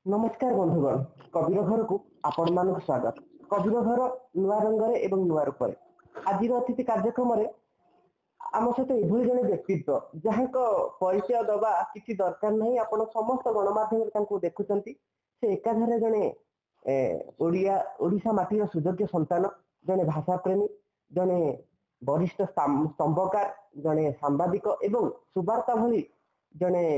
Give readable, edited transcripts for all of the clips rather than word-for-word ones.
नमस्कार बंधुगण कबीर घर को आपण मान स्वागत। कबीर घर नुआ रंग एवं नुआ रूप आज अतिथि कार्यक्रम आम सहित यह जड़े व्यक्तित्व जहाँ परिचय दबा किसी दरकार नहीं। आप समस्त गणमाध्यम देखुं से एकाधारे जड़े ओडिशा माटीर सुयोग्य संतान जड़े भाषा प्रेमी जड़े वरिष्ठ स्तंभकार जड़े सांबादिक एवं सुवार्ता भली जड़े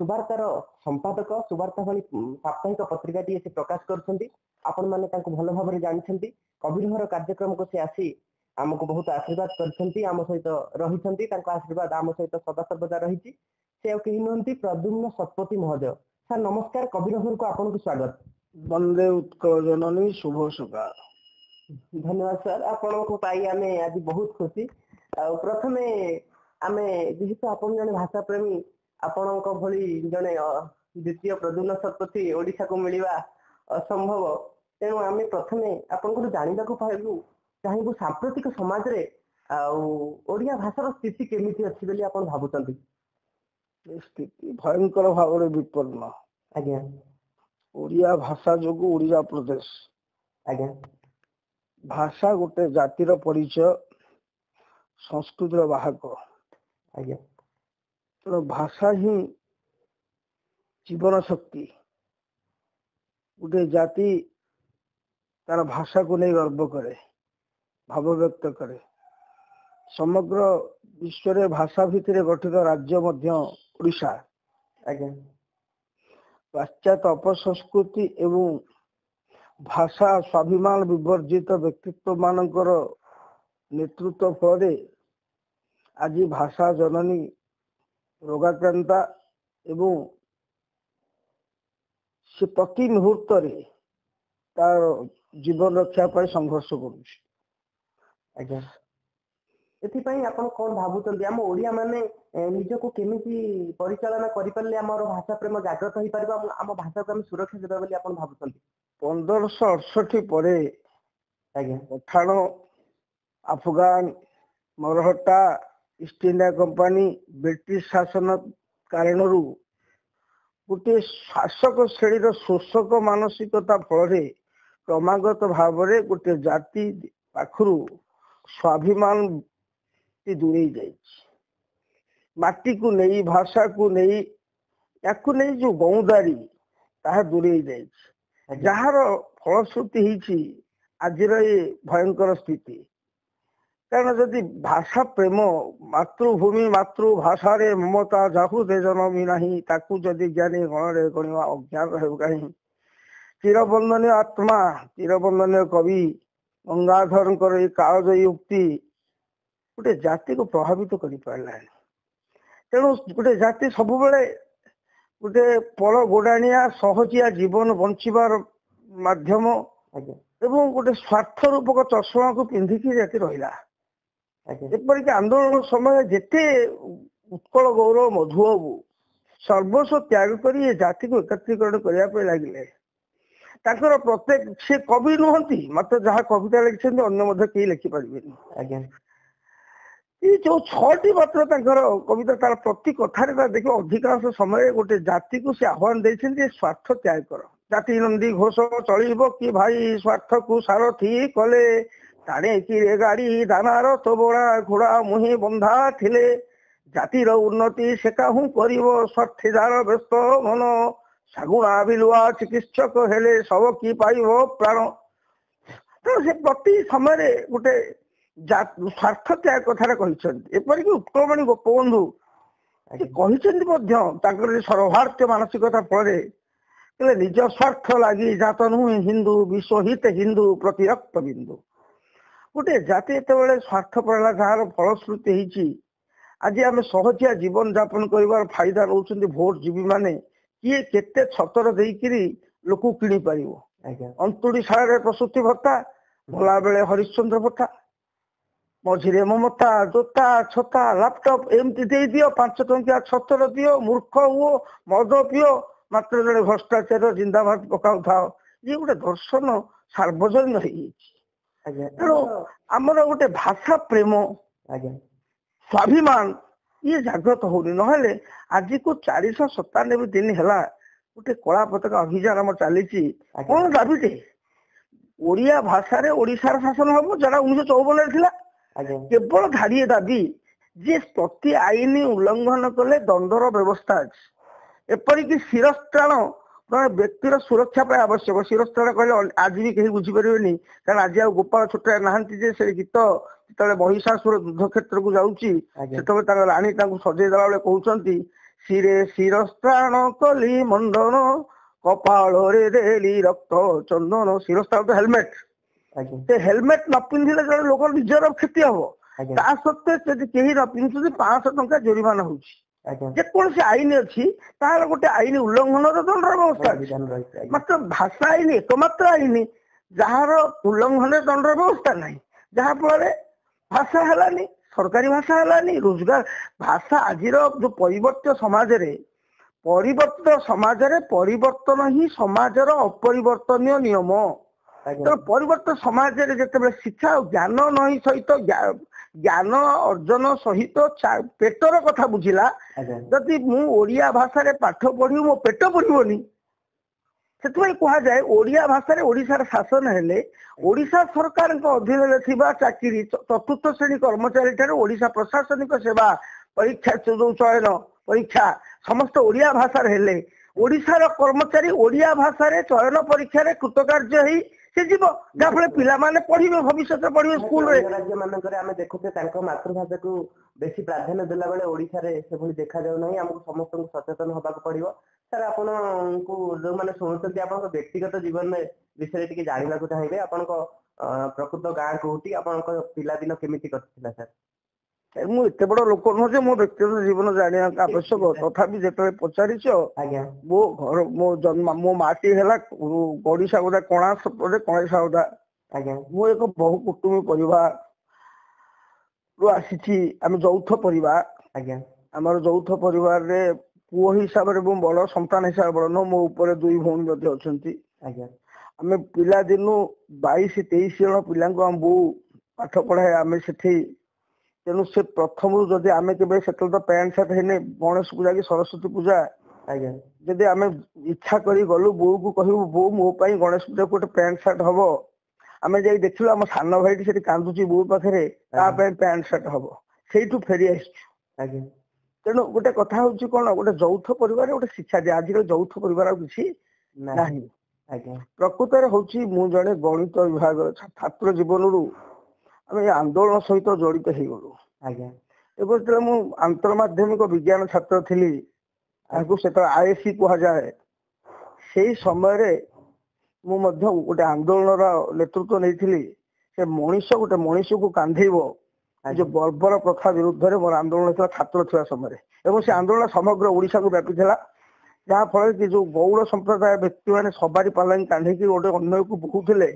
सुवार्तार संपादक सुवार्ता भली साप्ताहिक पत्रिका टी से प्रकाश कर आपण मैंने भल भाव जानी कबीर घर कार्यक्रम को से आसी आमको बहुत आशीर्वाद कर आम सहित रही आशीर्वाद आम सहित सदा सर्वदा रही से कही नुहति प्रद्युम्न शतपथी महोदय। सर नमस्कार कबीर घर को आपन को स्वागत। वंदे उत्कल जननी शुभ सकाळ। धन्यवाद सर आपण को पाई आमे आज बहुत खुशी। प्रथमे आमे जेहेतु आपण जने भाषा प्रेमी आपण भली जने द्वितीय प्रद्युम्न शतपथी ओडिशा को मिलवा असंभव तेणु आमे प्रथमे आपण को जानवा को पाइबु चाहेबु सांप्रतिक समाज रे ओडिया भाषार स्थिति केमिति अछि बेली आपण भाबुतंती। स्थिति भयंकर भाव विपन्न आज्ञा ओडिया भाषा जोगु ओडिशा प्रदेश आज्ञा भाषा गोटे जातिर परिचय संस्कृतिर वाहक आज्ञा तो भाषा ही जीवन शक्ति गोटे जाति तार भाषा को नहीं गर्व करे भाव व्यक्त करे। समग्र विश्व रे भाषा भितर गठित राज्य मध्य ओडिशा आज्ञा पाश्चात्य अपसंस्कृति एवं भाषा स्वाभिमान विवर्जित व्यक्तित्व मानकर नेतृत्व फल आज भाषा जननी रोगाक्रांता एवं से प्रति मुहूर्त तार जीवन रक्षा पर संघर्ष करुछि। आज्ञा एथिपाई आपण कोन भाबुतंती हम ओडिया माने निजको केमिति परिचालना करि परले हमर भाषा प्रेम जागृत होई परबा हम भाषा को हम सुरक्षा देबा बोली आपण भाबुतंती। 1568 परे आज्ञा Pathan Afghan Marhatta east India company British शासन कारण गोटे शासक श्रेणी शोषक मानसिकता फल क्रमागत भाव गोटे जाति पाखरु स्वाभिमान दूरे माटी को नहीं भाषा को नहीं या जो गौदारी ताहा दूरे जार फलश्रुति आज भयंकर स्थिति। कारण जदि भाषा प्रेम मातृभूमि मातृभाषा रे ममता जाहु दे जनमी नहीं ताकू जदि ज्ञानी गण गणवा अज्ञान रहे कहीं। चिरबंदनीय आत्मा चिरबंदनीय कवि गंगाधर कालजयी उक्ति गोटे जाति को प्रभावित कर पारा। तेणु गोटे जाति सब गोटे पल गोडाणिया सहजिया जीवन बंचार माध्यम एवं गोटे स्वार्थ रूपक चषमा को पिंधिकी जाति रहा। एपरिक आंदोलन समय जेते उत्कल गौरव मधुबाबू सर्वस्व त्याग कर जाति को एकत्रीकरण करने लगे। प्रत्येक से कवि नुहति मत जहाँ कविता लिखिं अन्य कहीं लिखिपारे। ये जो छठी मात्र कविता तार प्रति कथार देख अधिकांश समय गोटे जाति को से आह्वान देते स्वार्थ त्याग कर जाति नंदी घोष चलिब कि भाई स्वार्थ को सारथी कले ताणे कि गाड़ी दानार तो बड़ा घोड़ा मुही बंधा थिले जातिर उन्नति सेका हूँ कर स्वार्थीदार व्यस्त मन सागुणा बिलुआ चिकित्सक हेले सब कि पाइब प्राण। तो से प्रति समय गोटे स्वार्थ त्याग कथार एपरिक उत्कलमणि गोपबंधु कहते सर्वभारतीय मानसिकता फल निज स्वार्थ लगी जात नुहे हिंदू विश्वहित हिंदू प्रति रक्त बिंदु गोटे जाति जो स्वार्थ पड़ा जार फलश्रुति आज आम सहजिया जीवन यापन कर फायदा रोचे भोट जीवी माने किए केते छतर देकरी लोक किणी पार अंतुड़ी सारे प्रसूति भत्ता भला बेले हरिश्चंद्र भत्ता मझिरे ममता जोता छता लैपटॉप एमती दे दियो 5 टंकिया छतर दियो मूर्ख हुओ मद पियो मात्र जड़े भ्रष्टाचार जिंदाबाद पकाउ था ये गोटे दर्शन सार्वजनीन तेणु आमर गोटे भाषा प्रेम स्वाभिमान ये जागृत होनी ना आज को 497 दिन है ଗୋଟେ କଳା ପତାକା ଅଭିଯାନ ଆମର ଚାଲିଛି। କଣ ଦାବିଟେ? ଓଡିଆ ଭାଷାରେ ଓଡିଶାର ଶାସନ ହବ, ଯାହା 1954 ଥିଲା। କେବଳ ଧାଡ଼ିଏ ଦାବି ଯେ ପ୍ରତି ଆଇନ ଉଲ୍ଲଂଘନ କଲେ ଦଣ୍ଡର ବ୍ୟବସ୍ଥା ଅଛି। ଏପରିକି ଶିରସ୍ତ୍ରାଣ ଜଣେ ବ୍ୟକ୍ତିର ସୁରକ୍ଷା ପାଇଁ ଆବଶ୍ୟକ। ଶିରସ୍ତ୍ରାଣ କହିଲେ ଆଜି ବି କେହି ବୁଝିପାରିବେନି, କାରଣ ଆଜି ଆଉ ଗୋପାଳ ଛୋଟରାୟ ନାହାନ୍ତି ଯେ ସେ ଗୀତ ଯେତେବେଳେ ମହିଷାସୁର ଯୁଦ୍ଧ କ୍ଷେତ୍ରକୁ ଯାଉଛି ସେତେବେଳେ ତାଙ୍କ ରାଣୀ ତାଙ୍କୁ ସଜେଇ ଦେଲା ବେଳେ କହୁଛନ୍ତି, ଶିରେ ଶିରସ୍ତ୍ରାଣ କଲି ମଣ୍ଡନ, କପାଳରେ ଦେଲି ରକ୍ତ ଚନ୍ଦନ। ଶିରସ୍ତ୍ରାଣ ତ ହେଲମେଟ, ସେ ହେଲମେଟ ନ ପିନ୍ଧିଲେ ଜଣେ ଲୋକ ନିଜର କ୍ଷତି ହବ। ତା ସତ୍ତ୍ୱେ ଯଦି କେହି ନ ପିନ୍ଧୁଛନ୍ତି 500 ଟଙ୍କା ଜୋରିମାନା ହଉଛି। ଯେକୌଣସି ଆଇନ ଅଛି ତାହାର ଗୋଟେ ଆଇନ ଉଲ୍ଲଂଘନର ଦଣ୍ଡର ବ୍ୟବସ୍ଥା ଅଛି। ମାତ୍ର ଭାଷା ଆଇନ ଏକମାତ୍ର ଆଇନ ଯାହାର ଉଲ୍ଲଂଘନରେ ଦଣ୍ଡର ବ୍ୟବସ୍ଥା ନାହିଁ, ଯାହା ଫଳରେ ଭାଷା ହେଲାନି, ସରକାରୀ ଭାଷା ହେଲାନି, ରୋଜଗାର ଭାଷା। ଆଜିର ଯୋଉ ପରିବର୍ତ୍ତନ ହିଁ ସମାଜର ଅପରିବର୍ତ୍ତନୀୟ ନିୟମ। ତେଣୁ ପରିବର୍ତ୍ତନ ସମାଜରେ ଯେତେବେଳେ ଶିକ୍ଷା ଆଉ ଜ୍ଞାନ ନାହିଁ ସହିତ ଜ୍ଞାନ ଅର୍ଜନ ସହିତ ପେଟର କଥା ବୁଝିଲା, ଯଦି ମୁଁ ଓଡିଆ ଭାଷାରେ ପାଠ ପଢିବି ମୋ ପେଟ ପଢିବନି। ସେଥିପାଇଁ କୁହାଯାଏ ଓଡିଆ ଭାଷାରେ ଓଡିଶାର ଶାସନ ହେଲେ ଓଡିଶା ସରକାରଙ୍କ ଅଧୀନରେ ଥିବା ଚାକିରି 4ର୍ଥ ଶ୍ରେଣୀ କର୍ମଚାରୀ ଠାରୁ ଓଡିଶା ପ୍ରଶାସନିକ ସେବା ପରୀକ୍ଷା ଯୋଉ ଚୟନ ପରୀକ୍ଷା ସମସ୍ତ ଓଡିଆ ଭାଷାରେ ହେଲେ ଓଡିଶାର କର୍ମଚାରୀ ଓଡିଆ ଭାଷାରେ ଚୟନ ପରୀକ୍ଷାରେ କୃତକାର୍ଯ୍ୟ ହେଇ ସେ ଯିବ, ଯାହାଫଳରେ ପିଲାମାନେ ପଢିବେ, ଭବିଷ୍ୟତରେ ପଢିବେ ସ୍କୁଲରେ। ରାଜ୍ୟ ମାନଙ୍କରେ ଆମେ ଦେଖୁଛେ ତାଙ୍କ ମାତୃଭାଷାକୁ ବେଶୀ ପ୍ରାଧାନ୍ୟ ଦେଲା ବେଳେ ଓଡିଶାରେ ସେଭଳି ଦେଖାଯାଉ ନାହିଁ। ଆମକୁ ସମସ୍ତଙ୍କୁ ସଚେତନ ହବାକୁ ପଡିବ। ସାର୍ ଆପଣଙ୍କୁ ଯୋଉମାନେ ଶୁଣୁଛନ୍ତି ଆପଣଙ୍କ ବ୍ୟକ୍ତିଗତ ଜୀବନ ବିଷୟରେ ଟିକେ ଜାଣିବାକୁ ଚାହିଁବେ। ଆପଣଙ୍କ ପ୍ରକୃତ ଗାଁ କୋଉଠି, ଆପଣଙ୍କ ପିଲାଦିନ କେମିତି କଟିଥିଲା ସାର୍? ମୁଁ ଏତେ ବଡ ଲୋକ ନୁହଁ ଯେ ମୋ ବ୍ୟକ୍ତିଗତ ଜୀବନ ଜାଣିବା ଆବଶ୍ୟକ। ତଥାପି ଯେତେବେଳେ ପଚାରିଛ, ମୋ ଘର ମୋ ମାଟି ହେଲା ଓଡିଶା ଗୋଟେ କଣାସପଦା। ମୁଁ ଏକ ବହୁ କୁଟୁମ୍ବୀ ପରିବାରରୁ ଆସିଛି। ଆମେ ଯୌଥ ପରିବାର। ଆମର ଯୌଥ ପରିବାରରେ ପୁଅ ହିସାବରେ ମୁଁ ବଡ, ସନ୍ତାନ ହିସାବରେ ବଡ ନୁହଁ। ମୋ ଉପରେ 2 ଭଉଣୀ ମଧ୍ୟ ଅଛନ୍ତି। ଆମେ ପିଲାଦିନୁ 22-23 ଜଣ ପିଲାଙ୍କୁ ଆମ ବୋଉ ପାଠ ପଢାଏ ଆମେ ସେଠି। ତେଣୁ ସେ ପ୍ରଥମରୁ ଯଦି ଆମେ କେବେ ସେତେବେଳେ ତ ପ୍ୟାଣ୍ଟ ସାର୍ଟ ହେଇନି, ଗଣେଶ ପୂଜା କି ସରସ୍ୱତୀ ପୂଜା ଯଦି ଆମେ ଇଚ୍ଛା କରି ଗଲୁ ବୋଉକୁ କହିବୁ ବୋଉ ମୋ ପାଇଁ ଗଣେଶ ପୂଜାକୁ ଗୋଟେ ପ୍ୟାଣ୍ଟ ସାର୍ଟ ହବ, ଆମେ ଯାଇ ଦେଖିଲୁ ଆମ ସାନ ଭାଇଟି ସେଠି କାନ୍ଦୁଛି ବୋଉ ପାଖରେ, ତା ପାଇଁ ପ୍ୟାଣ୍ଟ ସାର୍ଟ ହବ, ସେଇଠୁ ଫେରି ଆସିଛୁ। ତେଣୁ ଗୋଟେ କଥା ହଉଛି କଣ, ଗୋଟେ ଯୌଥ ପରିବାରରେ ଗୋଟେ ଶିକ୍ଷା ଦିଏ। ଆଜିର ଯୌଥ ପରିବାର ଆଉ କିଛି ନାହିଁ। ପ୍ରକୃତରେ ହଉଛି ମୁଁ ଜଣେ ଗଣିତ ବିଭାଗର ଛାତ୍ର ଜୀବନରୁ ଆମେ ଏ ଆନ୍ଦୋଳନ ସହିତ ଜଡିତ ହେଇଗଲୁ। ଏବଂ ଯେତେବେଳେ ମୁଁ ଆନ୍ତର୍ମାଧ୍ୟମିକ ବିଜ୍ଞାନ ଛାତ୍ର ଥିଲି, ତାକୁ ସେତେବେଳେ ଆଇଏସି କୁହାଯାଏ, ସେଇ ସମୟରେ ମୁଁ ମଧ୍ୟ ଗୋଟେ ଆନ୍ଦୋଳନର ନେତୃତ୍ୱ ନେଇଥିଲି। ସେ ମଣିଷ ଗୋଟେ ମଣିଷକୁ କାନ୍ଧେଇବ ଯୋଉ ବର୍ବର ପ୍ରଥା ବିରୁଦ୍ଧରେ ମୋର ଆନ୍ଦୋଳନ ଥିଲା ଛାତ୍ର ଥିବା ସମୟରେ। ଏବଂ ସେ ଆନ୍ଦୋଳନ ସମଗ୍ର ଓଡିଶାକୁ ବ୍ୟାପିଥିଲା, ଯାହା ଫଳରେ କି ଯୋଉ ଗୌଡ଼ ସମ୍ପ୍ରଦାୟ ବ୍ୟକ୍ତି ମାନେ ସବାରି ପାଲାଙ୍ଗି କାନ୍ଧେଇକି ଗୋଟେ ଅନ୍ୟକୁ ବହୁଥିଲେ,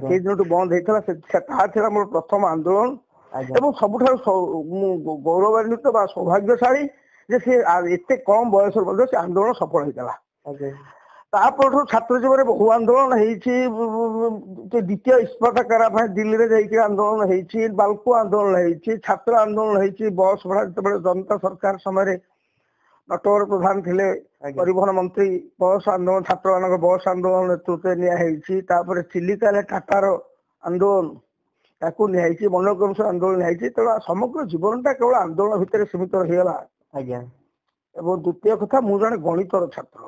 ସେଇ ଦିନଠୁ ବନ୍ଦ ହେଇଥିଲା। ତାହା ଥିଲା ମୋର ପ୍ରଥମ ଆନ୍ଦୋଳନ। ଏବଂ ସବୁଠାରୁ ମୁଁ ଗୌରବାନ୍ୱିତ ବା ସୌଭାଗ୍ୟଶାଳୀ ଯେ ସେ ଏତେ କମ ବୟସରେ ମଧ୍ୟ ସେ ଆନ୍ଦୋଳନ ସଫଳ ହେଇଥିଲା। ତାପରଠୁ ଛାତ୍ର ଜୀବନରେ ବହୁ ଆନ୍ଦୋଳନ ହେଇଛି। ଦ୍ୱିତୀୟ ଇସ୍ପାତ କାରା ପାଇଁ ଦିଲ୍ଲୀରେ ଯାଇକି ଆନ୍ଦୋଳନ ହେଇଛି, ବାଲକୋ ଆନ୍ଦୋଳନ ହେଇଛି, ଛାତ୍ର ଆନ୍ଦୋଳନ ହେଇଛି। ବସ୍ ଭଡ଼ା ଯେତେବେଳେ ଜନତା ସରକାର ସମୟରେ ନଟବର ପ୍ରଧାନ ଥିଲେ ପରିବହନ ମନ୍ତ୍ରୀ, ବସ୍ ଆନ୍ଦୋଳନ, ଛାତ୍ର ମାନଙ୍କ ବସ୍ ଆନ୍ଦୋଳନ ନେତୃତ୍ୱରେ ନିଆ ହେଇଛି। ତାପରେ ଚିଲିକାରେ ଟାଟାର ଆନ୍ଦୋଳନ ତାକୁ ନିଆହେଇଛି, ମଣ୍ଡଳ କମିଶନ ଆନ୍ଦୋଳନ ନିଆହେଇଛି। ତେଣୁ ସମଗ୍ର ଜୀବନଟା କେବଳ ଆନ୍ଦୋଳନ ଭିତରେ ସୀମିତ ରହିଗଲା। ଏବଂ ଦ୍ୱିତୀୟ କଥା, ମୁଁ ଜଣେ ଗଣିତର ଛାତ୍ର।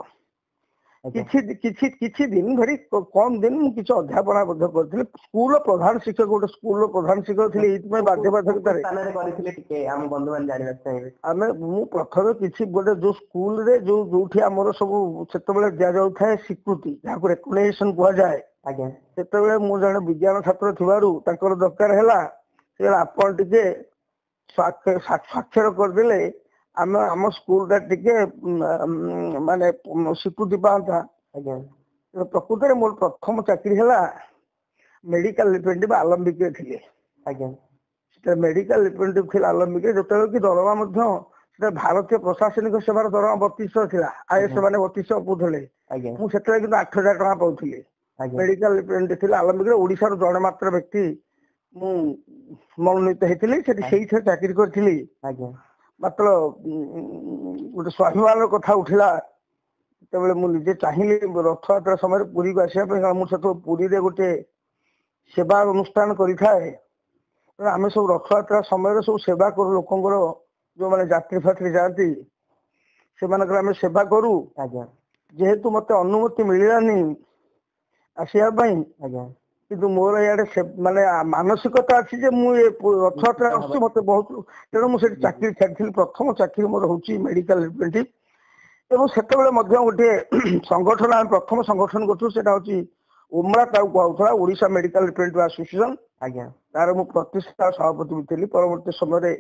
କିଛି ଦିନ ଧରି କମ ଦିନ ମୁଁ କିଛି ଅଧ୍ୟାପନା ମଧ୍ୟ କରିଥିଲି। ସ୍କୁଲର ପ୍ରଧାନ ଶିକ୍ଷକ, ଗୋଟେ ସ୍କୁଲର ପ୍ରଧାନ ଶିକ୍ଷକ ଥିଲି। ଏଇଥିପାଇଁ ବାଧ୍ୟବାଧକତାରେ ମୁଁ ପ୍ରଥମେ କିଛି ଗୋଟେ ଯୋଉ ସ୍କୁଲରେ ଯୋଉଠି ଆମର ସବୁ ସେତେବେଳେ ଦିଆଯାଉଥାଏ ସ୍ୱୀକୃତି, ଯାହାକୁ ରେକଗ୍ନାଇଜେସନ କୁହାଯାଏ, ସେତେବେଳେ ମୁଁ ଜଣେ ବିଜ୍ଞାନ ଛାତ୍ର ଥିବାରୁ ତାଙ୍କର ଦରକାର ହେଲା ଆପଣ ଟିକେ ସ୍ୱାକ୍ଷର କରିଦେଲେ ଆମ ସ୍କୁଲଟା ଟିକେ ମାନେ ସ୍ୱୀକୃତି ପାଆନ୍ତା। ପ୍ରକୃତରେ ମୋର ପ୍ରଥମ ଚାକିରି ହେଲା ମେଡିକାଲ ରିପ୍ରେଜେଣ୍ଟେଟିଭ ଆଲମ୍ବିକରେ ଥିଲେ। ସେଟା ମେଡିକାଲ ରିପ୍ରେଜେଣ୍ଟେଟିଭ ଥିଲା ଆଲମ୍ବିକରେ, ଯେତେବେଳେ କି ଦରମା ମଧ୍ୟ ସେଟା ଭାରତୀୟ ପ୍ରଶାସନିକ ସେବାର ଦରମା 3200 ଥିଲା। ଆଇଏସ୍ ମାନେ 3200 ପାଉଥିଲେ, ମୁଁ ସେତେବେଳେ କିନ୍ତୁ 8000 ଟଙ୍କା ପାଉଥିଲି। ମେଡିକାଲ ରିପ୍ରେଜେଣ୍ଟେଟିଭ ଥିଲା ଆଲମ୍ବିକରେ। ଓଡିଶାର ଜଣେ ମାତ୍ର ବ୍ୟକ୍ତି ମୁଁ ମନୋନୀତ ହେଇଥିଲି, ସେଠି ସେଇଥିରେ ଚାକିରି କରିଥିଲି। ମାତ୍ର ଗୋଟେ ସ୍ୱାଭିମାନର କଥା ଉଠିଲା ଯେତେବେଳେ ମୁଁ ନିଜେ ଚାହିଁଲି ରଥଯାତ୍ରା ସମୟରେ ପୁରୀକୁ ଆସିବା ପାଇଁ, କାରଣ ମୁଁ ସେତେବେଳେ ପୁରୀରେ ଗୋଟେ ସେବା ଅନୁଷ୍ଠାନ କରିଥାଏ। ତେଣୁ ଆମେ ସବୁ ରଥଯାତ୍ରା ସମୟରେ ସବୁ ସେବା କରୁ, ଲୋକଙ୍କର ଯୋଉମାନେ ଯାତ୍ରୀ ଫାତ୍ରୀ ଯାଆନ୍ତି ସେମାନଙ୍କର ଆମେ ସେବା କରୁ। ଆଜ୍ଞା ଯେହେତୁ ମତେ ଅନୁମତି ମିଳିଲାନି ଆସିବା ପାଇଁ, ଆଜ୍ଞା କିନ୍ତୁ ମୋର ଇଆଡେ ମାନେ ମାନସିକତା ଅଛି ଯେ ମୁଁ ଏ ରଥଯାତ୍ରା ଆସୁଛି ମତେ ବହୁତ, ତେଣୁ ମୁଁ ସେଠି ଚାକିରି ଛାଡ଼ିଥିଲି। ପ୍ରଥମ ଚାକିରି ମୋର ହଉଛି ମେଡିକାଲ ରିପ୍ରେଜେଣ୍ଟେଟିଭ। ଏବଂ ସେତେବେଳେ ମଧ୍ୟ ଗୋଟିଏ ସଂଗଠନ, ଆମେ ପ୍ରଥମ ସଂଗଠନ କରୁଛୁ, ସେଟା ହଉଛି ଉମ୍ରା, ତାକୁ କୁହାଯାଉଥିଲା ଓଡିଶା ମେଡିକାଲ ରିପ୍ରେଜେଣ୍ଟେଟିଭ ଆସୋସିଏସନ। ଆଜ୍ଞା ତାର ମୁଁ ପ୍ରତିଷ୍ଠା ସଭାପତି ବି ଥିଲି। ପରବର୍ତ୍ତୀ ସମୟରେ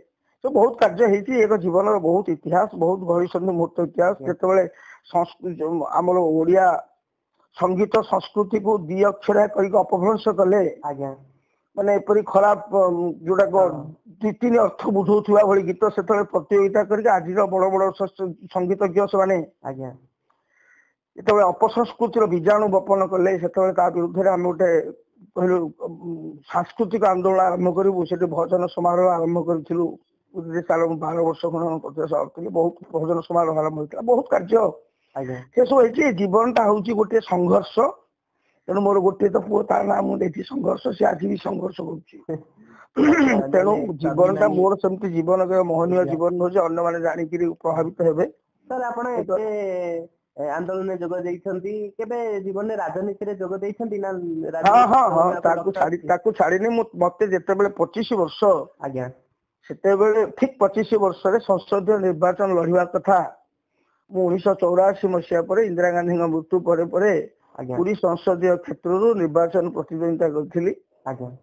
ସବୁ ବହୁତ କାର୍ଯ୍ୟ ହେଇଛି। ଏକ ଜୀବନର ବହୁତ ଇତିହାସ, ବହୁତ ଘଡ଼ିସନ୍ଧି ମୁହୂର୍ତ୍ତ ଇତିହାସ। ଯେତେବେଳେ ଆମର ଓଡିଆ ସଙ୍ଗୀତ ସଂସ୍କୃତିକୁ ଦି ଅକ୍ଷର କରିକି ଅପଭ୍ରଂଶ କଲେ, ଆଜ୍ଞା ମାନେ ଏପରି ଖରାପ ଯୋଉଟାକ ଦି ତିନି ଅର୍ଥ ବୁଝଉଥିବା ଭଳି ଗୀତ ସେତେବେଳେ ପ୍ରତିଯୋଗିତା କରିକି ଆଜିର ବଡ ବଡ ସଙ୍ଗୀତଜ୍ଞ ସେମାନେ ଆଜ୍ଞା ଯେତେବେଳେ ଅପସଂସ୍କୃତିର ବୀଜାଣୁ ବପନ କଲେ, ସେତେବେଳେ ତା ବିରୁଦ୍ଧରେ ଆମେ ଗୋଟେ କହିଲୁ ସାଂସ୍କୃତିକ ଆନ୍ଦୋଳନ ଆରମ୍ଭ କରିବୁ। ସେଠି ଭଜନ ସମାରୋହ ଆରମ୍ଭ କରିଥିଲୁ। ପୁରୀରେ ତାର 12 ବର୍ଷ ଖଣ୍ଡେ ପ୍ରତିଶତ କରିଥିଲି। ବହୁତ ଭଜନ ସମାରୋହ ଆରମ୍ଭ ହେଇଥିଲା, ବହୁତ କାର୍ଯ୍ୟ ଆଜ୍ଞା ସେସବୁ ହେଇଛି। ଜୀବନଟା ହଉଛି ଗୋଟେ ସଂଘର୍ଷ। ତେଣୁ ମୋର ଗୋଟିଏ ତ ପୁଅ, ତା ନାଁ ମୁଁ ଦେଇଛି ସଂଘର୍ଷ। ସେ ଆଜି ବି ସଂଘର୍ଷ କରୁଛି। ତେଣୁ ଜୀବନଟା ମୋର ସେମିତି ଜୀବନ ମୋହନୀୟ ଜୀବନ ନୁହେଁ ଯେ ଅନ୍ୟମାନେ ଜାଣିକିରି ପ୍ରଭାବିତ ହେବେ। ସାର୍ ଆପଣ ଏତେ ଆନ୍ଦୋଳନରେ ଯୋଗ ଦେଇଛନ୍ତି, କେବେ ଜୀବନରେ ରାଜନୀତିରେ ଯୋଗ ଦେଇଛନ୍ତି ନା? ହଁ ତାକୁ ଛାଡିନି ମୁଁ। ମତେ ଯେତେବେଳେ 25 ବର୍ଷ, ଆଜ୍ଞା ସେତେବେଳେ ଠିକ 25 ବର୍ଷରେ ସଂସଦୀୟ ନିର୍ବାଚନ ଲଢିବା କଥା। ମୁଁ 1984 ମସିହା ପରେ ଇନ୍ଦିରା ଗାନ୍ଧୀଙ୍କ ମୃତ୍ୟୁ ପରେ ପରେ ପୁରୀ ସଂସଦୀୟ କ୍ଷେତ୍ରରୁ ନିର୍ବାଚନ ପ୍ରତିଦ୍ୱନ୍ଦିତା କରିଥିଲି।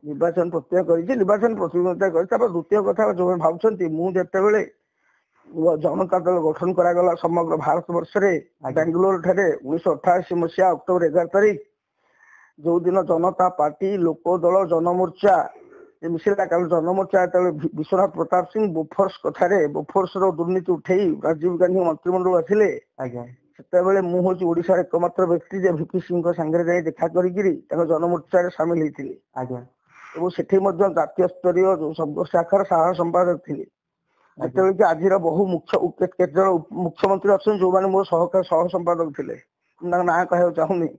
ନିର୍ବାଚନ ପ୍ରତ୍ୟୟ କରିଛି, ନିର୍ବାଚନ ପ୍ରତିଦ୍ୱନ୍ଦିତା କରିଛି। ତାପରେ ଦ୍ୱିତୀୟ କଥା, ଯୋଉମାନେ ଭାବୁଛନ୍ତି, ମୁଁ ଯେତେବେଳେ ଜନତା ଦଳ ଗଠନ କରାଗଲା ସମଗ୍ର ଭାରତ ବର୍ଷରେ, ବାଙ୍ଗାଲୋର ଠାରେ 1988 ମସିହା ଅକ୍ଟୋବର 11 ତାରିଖ, ଯୋଉଦିନ ଜନତା ପାର୍ଟି, ଲୋକ ଦଳ, ଜନମୋର୍ଚ୍ଚା ମିଶିଲା। କାରଣ ଜନମୋର୍ଚ୍ଚା ଯେତେବେଳେ ବିଶ୍ୱନାଥ ପ୍ରତାପ ସିଂହ ବୋଫୋର୍ସ କଥାରେ, ବୋଫୋର୍ସର ଦୁର୍ନୀତି ଉଠେଇ ରାଜୀବ ଗାନ୍ଧୀ ମନ୍ତ୍ରିମଣ୍ଡଳ ଆସିଲେ, ସେତେବେଳେ ମୁଁ ହଉଛି ଓଡିଶାର ଏକମାତ୍ର ବ୍ୟକ୍ତି ଯେ ଭିପି ସିଂଙ୍କ ସାଙ୍ଗରେ ଯାଇ ଦେଖା କରିକିରି ତାଙ୍କ ଜନମୋର୍ଚ୍ଚାରେ ସାମିଲ ହେଇଥିଲି। ଏବଂ ସେଠି ମଧ୍ୟ ଜାତୀୟ ସ୍ତରୀୟ ଶାଖାର ସାଧାରଣ ସମ୍ପାଦକ ଥିଲି। ଯେତେବେଳେ କି ଆଜିର ବହୁ କେତେ ଜଣ ମୁଖ୍ୟମନ୍ତ୍ରୀ ଅଛନ୍ତି ଯୋଉମାନେ ମୋର ସହ ସମ୍ପାଦକ ଥିଲେ, ମୁଁ ତାଙ୍କ ନାଁ କହିବାକୁ ଚାହୁଁନି।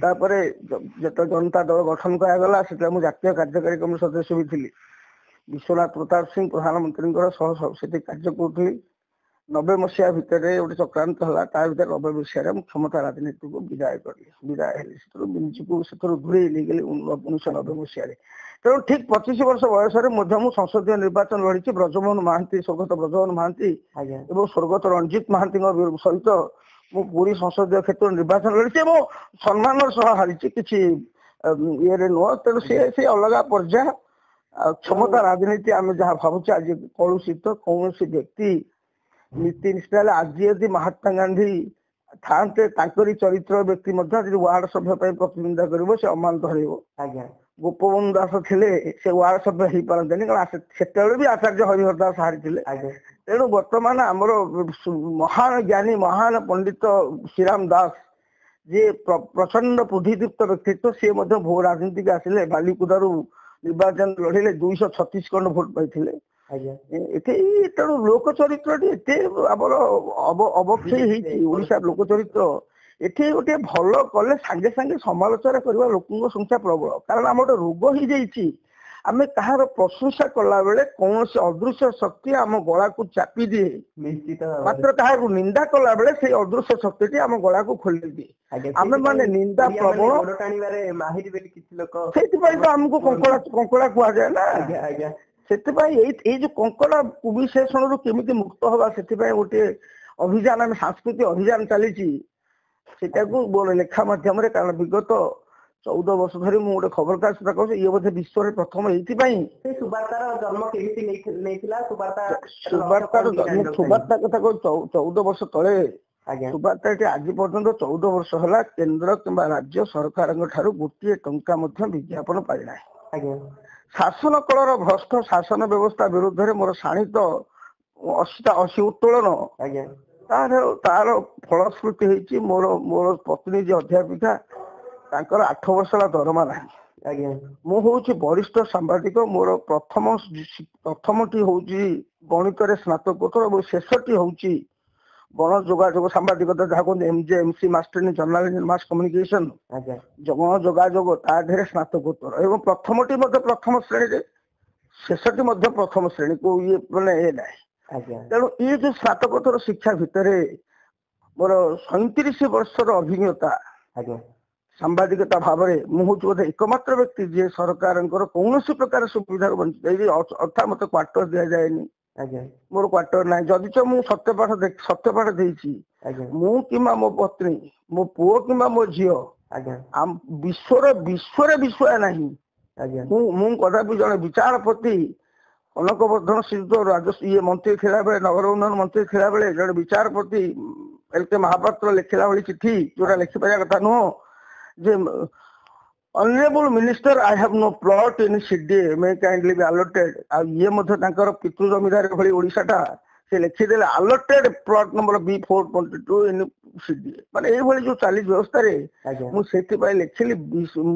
ତାପରେ ଯେତେବେଳେ ଜନତା ଦଳ ଗଠନ କରାଗଲା, ସେତେବେଳେ ମୁଁ ଜାତୀୟ କାର୍ଯ୍ୟକାରୀ କମିଟି ସଦସ୍ୟ ବି ଥିଲି। ବିଶ୍ୱନାଥ ପ୍ରତାପ ସିଂହ ପ୍ରଧାନମନ୍ତ୍ରୀଙ୍କର ସେଠି କାର୍ଯ୍ୟ କରୁଥିଲି। 90 ମସିହା ଭିତରେ ଗୋଟେ ଚକ୍ରାନ୍ତ ହେଲା। ତା ଭିତରେ 90 ମସିହାରେ ମୁଁ କ୍ଷମତା ରାଜନୀତିକୁ ବିଦାୟ ହେଲି। ସେଥିରୁ ଦୂରେଇ ନେଇଗଲି 1990 ମସିହାରେ। ତେଣୁ ଠିକ 25 ବର୍ଷ ବୟସରେ ମଧ୍ୟ ମୁଁ ସଂସଦୀୟ ନିର୍ବାଚନ ଲଢିଛି। ବ୍ରଜମୋହନ ମହାନ୍ତି, ସ୍ୱର୍ଗତ ବ୍ରଜମୋହନ ମହାନ୍ତି ଏବଂ ସ୍ୱର୍ଗତ ରଞ୍ଜିତ ମହାନ୍ତିଙ୍କ ସହିତ ମୁଁ ପୁରୀ ସଂସଦୀୟ କ୍ଷେତ୍ର ନିର୍ବାଚନ ଲଢିଛି ଏବଂ ସମ୍ମାନର ସହ ହାରିଛି, କିଛି ଇଏରେ ନୁହଁ। ତେଣୁ ସେ ଅଲଗା ପର୍ଯ୍ୟାୟ। ଆଉ କ୍ଷମତା ରାଜନୀତି ଆମେ ଯାହା ଭାବୁଛେ, ଆଜି କଳୁଷିତ। କୌଣସି ବ୍ୟକ୍ତି ନୀତି ନିଷ୍ଠା ହେଲେ, ଆଜି ଯଦି ମହାତ୍ମା ଗାନ୍ଧୀ ଥାନ୍ତେ, ତାଙ୍କରି ଚରିତ୍ର ବ୍ୟକ୍ତି ମଧ୍ୟ ଯଦି ୱାର୍ଡ ସଭ୍ୟ ପାଇଁ ପ୍ରତିଦ୍ୱନ୍ଦିତା କରିବ, ସେ ଅମାନତ ହରେଇବ। ଗୋପବନ୍ଧୁ ଦାସ ଥିଲେ, ସେ ୱାର୍ଡ ସଭ୍ୟ ହେଇପାରନ୍ତେନି, କାରଣ ସେତେବେଳେ ବି ଆଚାର୍ଯ୍ୟ ହରିହର ଦାସ ହାରିଥିଲେ। ତେଣୁ ବର୍ତ୍ତମାନ ଆମର ମହାନ ଜ୍ଞାନୀ, ମହାନ ପଣ୍ଡିତ ଶ୍ରୀରାମ ଦାସ, ଯିଏ ପ୍ରଚଣ୍ଡ ବୁଦ୍ଧିଦୀପ୍ତ ବ୍ୟକ୍ତିତ୍ୱ, ସିଏ ମଧ୍ୟ ଭୂ ରାଜନୀତିକୁ ଆସିଲେ। ବାଲିକୁଦାରୁ ନିର୍ବାଚନ ଲଢିଲେ, 236 ଖଣ୍ଡ ଭୋଟ ପାଇଥିଲେ। ଏଠି ତେଣୁ ଲୋକ ଚରିତ୍ରଟି ଏତେ ଆମର ଅବକ୍ଷୟ ହେଇଛି। ଓଡିଶାର ଲୋକ ଚରିତ୍ର ଏଠି ଗୋଟେ ଭଲ କଲେ ସାଙ୍ଗେ ସାଙ୍ଗେ ସମାଲୋଚନା କରିବା ଲୋକଙ୍କ ସଂଖ୍ୟା ପ୍ରବଳ। କାରଣ ଆମର ଗୋଟେ ରୋଗ ହେଇଯାଇଛି, ଆମେ କାହାର ପ୍ରଶଂସା କଲା ବେଳେ କୌଣସି ଅଦୃଶ୍ୟ ଶକ୍ତି ଆମ ଗଳାକୁ ଚାପି ଦିଏ, ମାତ୍ର କାହାକୁ ନିନ୍ଦା କଲା ବେଳେ ସେଇ ଅଦୃଶ୍ୟ ଶକ୍ତିଟି ଆମ ଗଳାକୁ ଖୋଲି ଦିଏ। ଆମେ ମାନେ ନିନ୍ଦା ପ୍ରବଳ, ସେଇଥିପାଇଁ ତ ଆମକୁ କଙ୍କଡା କୁହାଯାଏ ନା। ସେଥିପାଇଁ ଏଇ ଯୋଉ କଙ୍କଡା କୁବିଶେଷଣରୁ କେମିତି ମୁକ୍ତ ହବା, ସେଥିପାଇଁ ଗୋଟେ ଅଭିଯାନ, ଆମେ ସାଂସ୍କୃତିକ ଅଭିଯାନ ଚାଲିଛି। ସେଟାକୁ ଲେଖା ମାଧ୍ୟମରେ, କାରଣ ବିଗତ 14 ବର୍ଷ ଧରି ମୁଁ ଗୋଟେ ଖବରକାଗଜ ସେଟା କହୁଛି, ଇଏ ବୋଧେ ବିଶ୍ୱରେ ପ୍ରଥମ ଏଇଥିପାଇଁ। ସୁବାର୍ତ୍ତାର ଜନ୍ମ କେମିତି ନେଇଥିଲା? ସୁବାର୍ତ୍ତାର କଥା କହୁଛି 14 ବର୍ଷ ତଳେ। ସୁବାର୍ତ୍ତାଟି ଆଜି ପର୍ଯ୍ୟନ୍ତ 14 ବର୍ଷ ହେଲା କେନ୍ଦ୍ର କିମ୍ବା ରାଜ୍ୟ ସରକାରଙ୍କ ଠାରୁ ଗୋଟିଏ ଟଙ୍କା ମଧ୍ୟ ବିଜ୍ଞାପନ ପାଇନାହିଁ। ଶାସନ କଳର ଭ୍ରଷ୍ଟ ଶାସନ ବ୍ୟବସ୍ଥା ବିରୁଦ୍ଧରେ ମୋର ଶାଣିତ ଅଶୀ ଉତ୍ତୋଳନ, ତାର ଫଳଶ୍ରୁତି ହେଇଛି ମୋର ପତ୍ନୀ ଯିଏ ଅଧ୍ୟାପିକା, ତାଙ୍କର 8 ବର୍ଷ ହେଲା ଦରମା ନାହିଁ। ମୁଁ ହଉଛି ବରିଷ୍ଠ ସାମ୍ବାଦିକ। ମୋର ପ୍ରଥମଟି ହଉଛି ଗଣିତରେ ସ୍ନାତକୋତ୍ତର ଏବଂ ଶେଷଟି ହଉଛି ଗଣ ଯୋଗାଯୋଗ ସାମ୍ବାଦିକତା ଯାହା କୁହନ୍ତି MC master in journalism mass communication ଆଜ୍ଞା ଗଣ ଯୋଗାଯୋଗ ତା ଦେହରେ ସ୍ନାତକୋତ୍ତର ଏବଂ ପ୍ରଥମଟି ମଧ୍ୟ ପ୍ରଥମ ଶ୍ରେଣୀରେ ଶେଷଟି ମଧ୍ୟ ପ୍ରଥମ ଶ୍ରେଣୀକୁ ଇଏ ମାନେ ଏ ନାହିଁ। ଆଜ୍ଞା ତେଣୁ ଇଏ ଯୋଉ ସ୍ନାତକୋତ୍ତର ଶିକ୍ଷା ଭିତରେ ମୋର 37 ବର୍ଷର ଅଭିଜ୍ଞତା ଆଜ୍ଞା ସାମ୍ବାଦିକତା ଭାବରେ ମୁଁ ହଉଛି ବୋଧେ એકમાત્ર ବ୍ୟକ୍ତି ଯିଏ ସରକାରଙ୍କର କୌଣସି ପ୍ରକାର ସୁବିଧାରୁ ବଞ୍ଚିତ। ଏଇ ଅର୍ଥାତ୍ ମତେ କ୍ୱାର୍ଟର ଦିଆଯାଏନି, ଆଜ୍ଞା ମୋର କ୍ୱାର୍ଟର ନାହିଁ। ଯଦିଚ ମୁଁ ସତ୍ୟପାଠ ଦେଇଛି, ଆଜ୍ଞା ମୁଁ କିମ୍ବା ମୋ ପତ୍ନୀ, ମୋ ପୁଅ କିମ୍ବା ମୋ ଝିଅ ଆଜ୍ଞା ବିଶ୍ୱରେ ବିଷୟ ନାହିଁ। ଆଜ୍ଞା ମୁଁ କଦାପି ଜଣେ ବିଚାରପତି କନକବର୍ଦ୍ଧନ ଶ୍ରୀଯୁକ୍ତ ଇଏ ମନ୍ତ୍ରୀ ଥିଲା ବେଳେ, ନଗର ଉନ୍ନୟନ ମନ୍ତ୍ରୀ ଥିଲା ବେଳେ ଜଣେ ବିଚାରପତି ଏଲ୍.କେ. ମହାପାତ୍ର ଲେଖିଲା ଭଳି ଚିଠି ଯୋଉଟା ଲେଖିପାରିବା କଥା ନୁହଁ ଯେ Honorable Minister, I have no plot in CDA, may kindly be allotted। ଆଉ ଇଏ ମଧ୍ୟ ତାଙ୍କର ପିତୃ ଜମିଦାର ଭଳି ଓଡିଶାଟା ସେ ଲେଖିଦେଲେ allotted plot number B422 in CDA। ମାନେ ଏଇଭଳି ଯୋଉ ଚାଲିଛି ବ୍ୟବସ୍ଥାରେ ଆଜ୍ଞା ମୁଁ ସେଥିପାଇଁ ଲେଖିଲି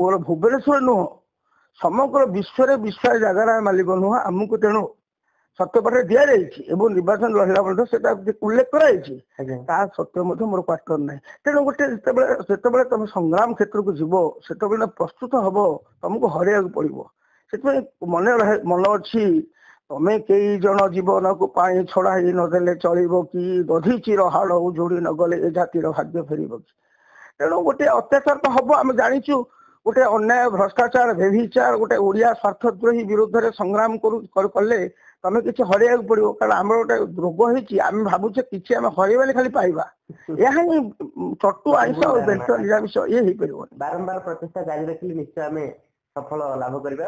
ମୋର ଭୁବନେଶ୍ୱର ନୁହଁ ସମଗ୍ର ବିଶ୍ୱରେ ବିଶ୍ୱାସ ଜାଗାର ମାଲିକ ନୁହଁ ଆମକୁ। ତେଣୁ ସତ୍ୟପାଠରେ ଦିଆଯାଇଛି ଏବଂ ନିର୍ବାଚନ ଲଢିଲା ମଧ୍ୟ ସେଟା ଉଲ୍ଲେଖ କରାଯାଇଛି। ଆଜ୍ଞା ତା ସତ୍ତ୍ୱେ ମଧ୍ୟ ମୋର କ୍ୱାର୍ଟର ନାହିଁ। ତେଣୁ ଗୋଟେ ଯେତେବେଳେ ତମେ ସଂଗ୍ରାମ କ୍ଷେତ୍ରକୁ ଯିବ ସେତେବେଳେ ପ୍ରସ୍ତୁତ ହବ ତମକୁ ହରେଇବାକୁ ପଡିବ। ସେଥିପାଇଁ ମନେ ଅଛି ତମେ କେଇ ଜଣ ଜୀବନକୁ ପାଣି ଛଡାଇ ନଦେଲେ ଚଳିବ କି, ଦଧିଚିର ହାଡ ଯୋଡି ନଗଲେ ଏ ଜାତିର ଭାଗ୍ୟ ଫେରିବ କି। ତେଣୁ ଗୋଟେ ଅତ୍ୟାଚାର ତ ହବ ଆମେ ଜାଣିଛୁ। ଗୋଟେ ଅନ୍ୟାୟ ଭ୍ରଷ୍ଟାଚାର ବ୍ୟଭିଚାର ଗୋଟେ ଓଡିଆ ସ୍ୱାର୍ଥଦ୍ରୋହୀ ବିରୁଦ୍ଧରେ ସଂଗ୍ରାମ କଲେ ତମେ କିଛି ହରେଇବାକୁ ପଡିବ। କାରଣ ଆମର ଗୋଟେ ରୋଗ ହେଇଛି, ଆମେ ଭାବୁଛେ କିଛି ଆମେ ହରେଇବାନି ଖାଲି ପାଇବା। ଏହା ହିଁ ଚଟୁ ଆଇଁଷ ଆଉ ବେଞ୍ଚ ନିରାମିଷ ଇଏ ହେଇପାରିବନି। ବାରମ୍ବାର ପ୍ରଚେଷ୍ଟା ଜାରି ରଖିଲେ ନିଶ୍ଚୟ ଆମେ ସଫଳ ଲାଭ କରିବା।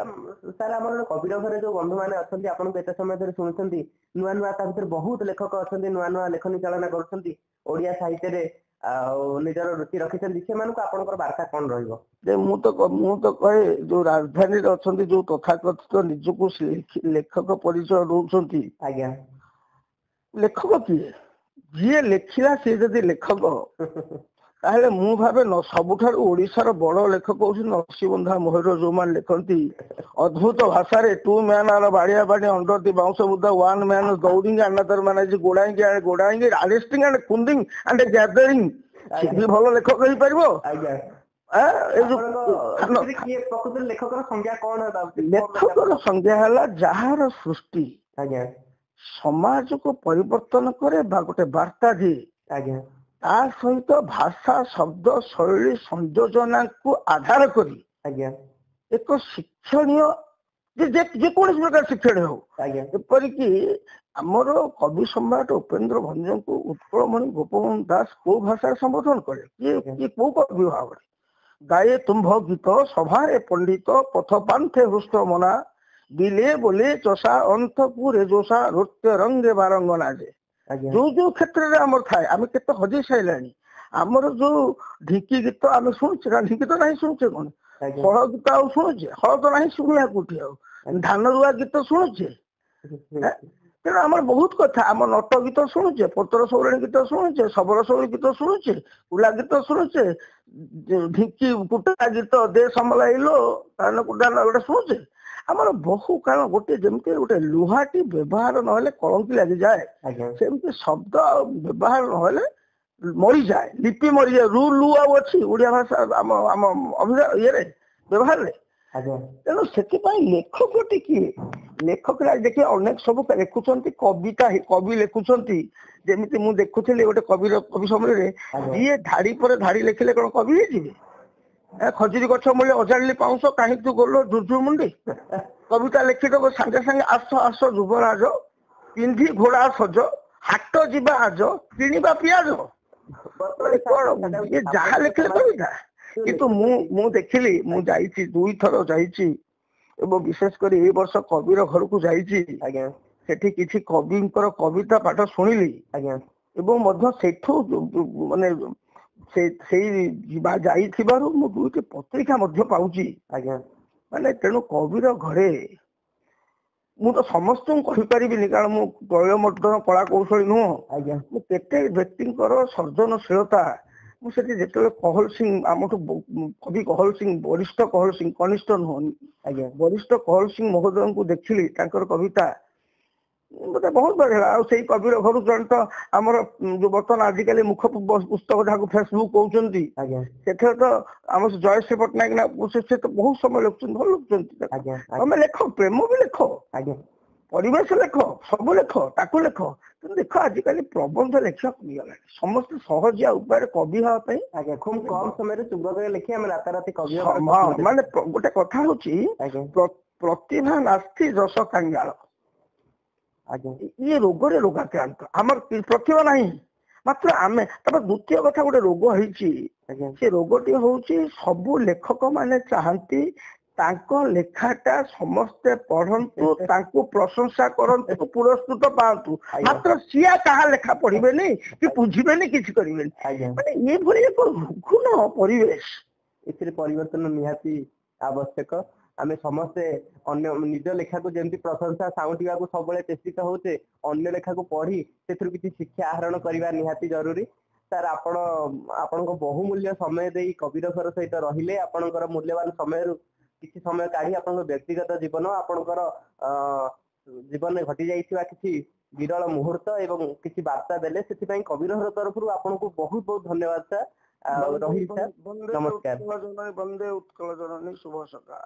ସାର୍ ଆମର କବିର ଘରେ ଯୋଉ ବନ୍ଧୁମାନେ ଅଛନ୍ତି ଆପଣଙ୍କୁ ଏତେ ସମୟ ଧରି ଶୁଣୁଛନ୍ତି, ନୂଆ ନୂଆ ତା ଭିତରେ ବହୁତ ଲେଖକ ଅଛନ୍ତି, ନୂଆ ନୂଆ ଲେଖନୀ ଚାଳନା କରୁଛନ୍ତି, ଓଡିଆ ସାହିତ୍ୟରେ ଆଉ ନିଜର ରୁଚି ରଖିଛନ୍ତି, ସେମାନଙ୍କୁ ଆପଣଙ୍କର ବାର୍ତ୍ତା କଣ ରହିବ? ଯେ ମୁଁ ତ କହେ ଯୋଉ ରାଜଧାନୀରେ ଅଛନ୍ତି ଯୋଉ ତଥାକଥିତ ନିଜକୁ ଲେଖକ ପରିଚୟ ଦଉଛନ୍ତି, ଆଜ୍ଞା ଲେଖକ କିଏ? ଯିଏ ଲେଖିଲା ସିଏ ଯଦି ଲେଖକ ତାହେଲେ ମୁଁ ଭାବେ ସବୁଠାରୁ ଓଡିଶାର ବଡ ଲେଖକ ହଉଛନ୍ତି ନରସିଂହବନ୍ଧା ମୋହର ଯୋଉମାନେ ଲେଖନ୍ତି ଅଦ୍ଭୁତ ଭାଷାରେ ଟୁ ମ୍ୟାନ୍ ଆର ବାଡିଆ ବାଡି ଅଣ୍ଡର ଦି ବାଉଁଶ ବୁଦା ୱାନ୍ ମ୍ୟାନ୍ ଦୌଡିଂ ଆନାଦର ମ୍ୟାନ୍ ଇଜ ଗୋଡାଇଂ ଆରେଷ୍ଟିଂ ଆଣ୍ଡ କୁଣ୍ଡିଂ ଆଣ୍ଡ ଗ୍ୟାଦରିଂ। ସେ ବି ଭଲ ଲେଖକ ହେଇପାରିବ। ଆଜ୍ଞା ଲେଖକର ସଂଜ୍ଞା କଣ? ଲେଖକର ସଂଜ୍ଞା ହେଲା ଯାହାର ସୃଷ୍ଟି ଆଜ୍ଞା ସମାଜକୁ ପରିବର୍ତ୍ତନ କରେ ବା ଗୋଟେ ବାର୍ତ୍ତା ଦିଏ। ଆଜ୍ଞା ତା ସହିତ ଭାଷା ଶବ୍ଦ ଶୈଳୀ ସଂଯୋଜନାକୁ ଆଧାର କରି ଆଜ୍ଞା ଏକ ଶିକ୍ଷଣୀୟ ଯେକୌଣସି ପ୍ରକାର ଶିକ୍ଷଣୀୟ ହଉ। ଆଜ୍ଞା ଏପରିକି ଆମର କବି ସମ୍ରାଟ ଉପେନ୍ଦ୍ର ଭଞ୍ଜଙ୍କୁ ଉତ୍କଳମଣି ଗୋପବନ୍ଧୁ ଦାସ କୋଉ ଭାଷାରେ ସମ୍ବୋଧନ କରେ? କିଏ କୋଉ କବି ଭାବରେ? ଗାଏ ତୁମ୍ଭ ଗୀତ ସଭାରେ ପଣ୍ଡିତ ପଥ ପାନ୍ଥେ ହୃଷ୍ଟ ମନା ବିଲେ ବୋଲେ ଚଷା ଅନ୍ତପୁରେ ଯୋଷା ନୃତ୍ୟ ରଙ୍ଗେ ବାରଙ୍ଗନା। ଯେ ଯୋଉ ଯୋଉ କ୍ଷେତ୍ରରେ ଆମର ଥାଏ ଆମେ କେତେ ହଜେଇ ସାରିଲାଣି। ଆମର ଯୋଉ ଢିଙ୍କି ଗୀତ ଆମେ ଶୁଣୁଛେ, କାରଣ ଢିଙ୍କି ତ ନାହିଁ ଶୁଣୁଛେ କଣ? ହଳ ଗୀତ ଆଉ ଶୁଣୁଛେ? ହଳ ତ ନାହିଁ ଶୁଣିବା କୋଉଠି ଆଉ? ଧାନ ରୁଆ ଗୀତ ଶୁଣୁଛେ? ତେଣୁ ଆମର ବହୁତ କଥା, ଆମ ନଟ ଗୀତ ଶୁଣୁଛେ, ପତର ସୌରାଣୀ ଗୀତ ଶୁଣୁଛେ, ଶବର ସୌରୀ ଗୀତ ଶୁଣୁଛେ, କୁଲା ଗୀତ ଶୁଣୁଛେ, ଢିଙ୍କି କୁଟା ଗୀତ ଦେ ସମଲାଇଲୋ ତାନ କୁଟା ଗୋଟେ ଶୁଣୁଛେ। ଆମର ବହୁ କାରଣ ଗୋଟେ ଯେମିତି ଗୋଟେ ଲୁହାଟି ବ୍ୟବହାର ନହେଲେ କଳଙ୍କି ଲାଗିଯାଏ, ସେମିତି ଶବ୍ଦ ଆଉ ବ୍ୟବହାର ନହେଲେ ମରିଯାଏ, ଲିପି ମରିଯାଏ। ଲୁ ଆଉ ଅଛି ଓଡିଆ ଭାଷା ଆମ ଇଏରେ ବ୍ୟବହାରରେ। ତେଣୁ ସେଥିପାଇଁ ଲେଖକଟି କିଏ? ଲେଖକ ଦେଖିବେ ଅନେକ ସବୁ ଲେଖୁଛନ୍ତି, କବି ଲେଖୁଛନ୍ତି। ଯେମିତି ମୁଁ ଦେଖୁଥିଲି ଗୋଟେ କବି ସମୟରେ ଯିଏ ଧାଡି ପରେ ଧାଡି ଲେଖିଲେ କଣ କବି ହେଇଯିବେ? ଖଜୁରୀ ଗଛ ମୂଳେ ଅଜାଣିଲି ପାଉଁଶ କାହିଁ ତୁ ଗଲ ଝୁରଝୁର ମୁଣ୍ଡି। କବିତା ଲେଖିଦବ ସାଙ୍ଗେ ସାଙ୍ଗେ ଆସ ଯୁବରାଜ ପିନ୍ଧି ଘୋଡା ସଜ ହାଟ ଯିବା ଆଜ କିଣିବା ପିଆଜ। କଣ ଯାହା ଲେଖିଲେ କବିତା। କିନ୍ତୁ ମୁଁ ଦେଖିଲି, ମୁଁ ଯାଇଛି 2 ଥର ଯାଇଛି ଏବଂ ବିଶେଷ କରି ଏଇ ବର୍ଷ କବିର ଘରକୁ ଯାଇଛି। ସେଠି କିଛି କବିଙ୍କର କବିତା ପାଠ ଶୁଣିଲି ଏବଂ ମଧ୍ୟ ସେଠୁ ମାନେ ସେଇ ଯାଇଥିବାରୁ ମୁଁ 2ଟି ପତ୍ରିକା ମଧ୍ୟ ପାଉଛି। ମାନେ ତେଣୁ କବିର ଘରେ ମୁଁ ତ ସମସ୍ତଙ୍କୁ କହିପାରିବିନି, କାରଣ ମୁଁ ପ୍ରୟୋମର୍ଦ୍ଦନ କଳା କୌଶଳୀ ନୁହଁ। ମୁଁ କେତେ ବ୍ୟକ୍ତିଙ୍କର ସର୍ଜନଶୀଳତା ମୁଁ ସେଠି ଯେତେବେଳେ କହଲ ସିଂ ଆମଠୁ କବି କହଲ ସିଂ, ବରିଷ୍ଠ କହଲ ସିଂ, କନିଷ୍ଠ ନୁହଁ ବରିଷ୍ଠ କହଲ ସିଂ ମହୋଦୟଙ୍କୁ ଦେଖିଲି ତାଙ୍କର କବିତା ମତେ ବହୁତ ବଢିଆ। ଆଉ ସେଇ କବିର ଘରୁ ଜଣେ ତ ଆମର ଯୋଉ ବର୍ତ୍ତମାନ ଆଜିକାଲି ମୁଖ ପୁସ୍ତକ ଯାହାକୁ ଫେସବୁକ୍ କହୁଛନ୍ତି, ଆଜ୍ଞା ସେଥିରେ ତ ଆମର ଜୟଶ୍ରୀ ପଟ୍ଟନାୟକ ନା ସେ ତ ବହୁତ ସମୟ ଲେଖୁଛନ୍ତି, ଭଲ ଲେଖୁଛନ୍ତି। ଆଜ୍ଞା ତମେ ଲେଖ, ପ୍ରେମ ବି ଲେଖ, ଆଜ୍ଞା ପରିବେଶ ଲେଖ, ସବୁ ଲେଖ, ତାକୁ ଲେଖ। କିନ୍ତୁ ଦେଖ ଆଜିକାଲି ପ୍ରବନ୍ଧ ଲେଖିବା କମିଗଲାଣି, ସମସ୍ତେ ସହଜିଆ ଉପାୟରେ କବି ହବା ପାଇଁ। ଆଜ୍ଞା ଖୁବ କମ ସମୟରେ ଚୁମ୍ବକରେ ଲେଖି ଆମେ ରାତାରାତି କବି ହବାର ମାନେ ଗୋଟେ କଥା ହଉଛି ଆଜ୍ଞା ପ୍ରତିଭା ନାସ୍ତି ଯଶ କାଙ୍ଗାଳ, ଆଜ୍ଞା ଇଏ ରୋଗରେ ରୋଗାକ୍ରାନ୍ତ। ଆମର ପ୍ରତିଭା ନାହିଁ, ମାତ୍ର ଆମେ ତାପରେ ଦ୍ୱିତୀୟ କଥା ଗୋଟେ ରୋଗ ହେଇଛି, ଆଜ୍ଞା ସେ ରୋଗଟି ହଉଛି ସବୁ ଲେଖକ ମାନେ ଚାହାନ୍ତି ତାଙ୍କ ଲେଖାଟା ସମସ୍ତେ ପଢନ୍ତୁ, ତାଙ୍କୁ ପ୍ରଶଂସା କରନ୍ତୁ, ପୁରସ୍କୃତ ପାଆନ୍ତୁ, ମାତ୍ର ସିଏ କାହା ଲେଖା ପଢିବେନି କି ବୁଝିବେନି, କିଛି କରିବେନି। ଆଜ୍ଞା ମାନେ ଏଇଭଳି ଏକ ରୁଗ୍ଣ ପରିବେଶ। ଏଥିରେ ପରିବର୍ତ୍ତନ ନିହାତି ଆବଶ୍ୟକ। ଆମେ ସମସ୍ତେ ଅନ୍ୟ ନିଜ ଲେଖାକୁ ଯେମିତି ପ୍ରଶଂସା ସାଉଁଟିବାକୁ ସବୁବେଳେ ଚେଷ୍ଟିତ ହଉଛେ, ଅନ୍ୟ ଲେଖାକୁ ପଢି ସେଥିରୁ କିଛି ଶିକ୍ଷା ଆହରଣ କରିବା ନିହାତି ଜରୁରୀ। ସାର୍ ଆପଣଙ୍କ ବହୁମୂଲ୍ୟ ସମୟ ଦେଇ କବିର ଘର ସହିତ ରହିଲେ, ଆପଣଙ୍କର ମୂଲ୍ୟବାନ ସମୟରୁ କିଛି ସମୟ କାଢି ଆପଣଙ୍କ ବ୍ୟକ୍ତିଗତ ଜୀବନ, ଆପଣଙ୍କର ଜୀବନରେ ଘଟି ଯାଇଥିବା କିଛି ବିରଳ ମୁହୂର୍ତ୍ତ ଏବଂ କିଛି ବାର୍ତ୍ତା ଦେଲେ, ସେଥିପାଇଁ କବିର ଘର ତରଫରୁ ଆପଣଙ୍କୁ ବହୁତ ବହୁତ ଧନ୍ୟବାଦ ସାର୍। ରହିଲି ସାର୍, ନମସ୍କାର। ବନ୍ଦେ ଉତ୍କଳ ଜନନୀ, ଶୁଭ ସକାଳ।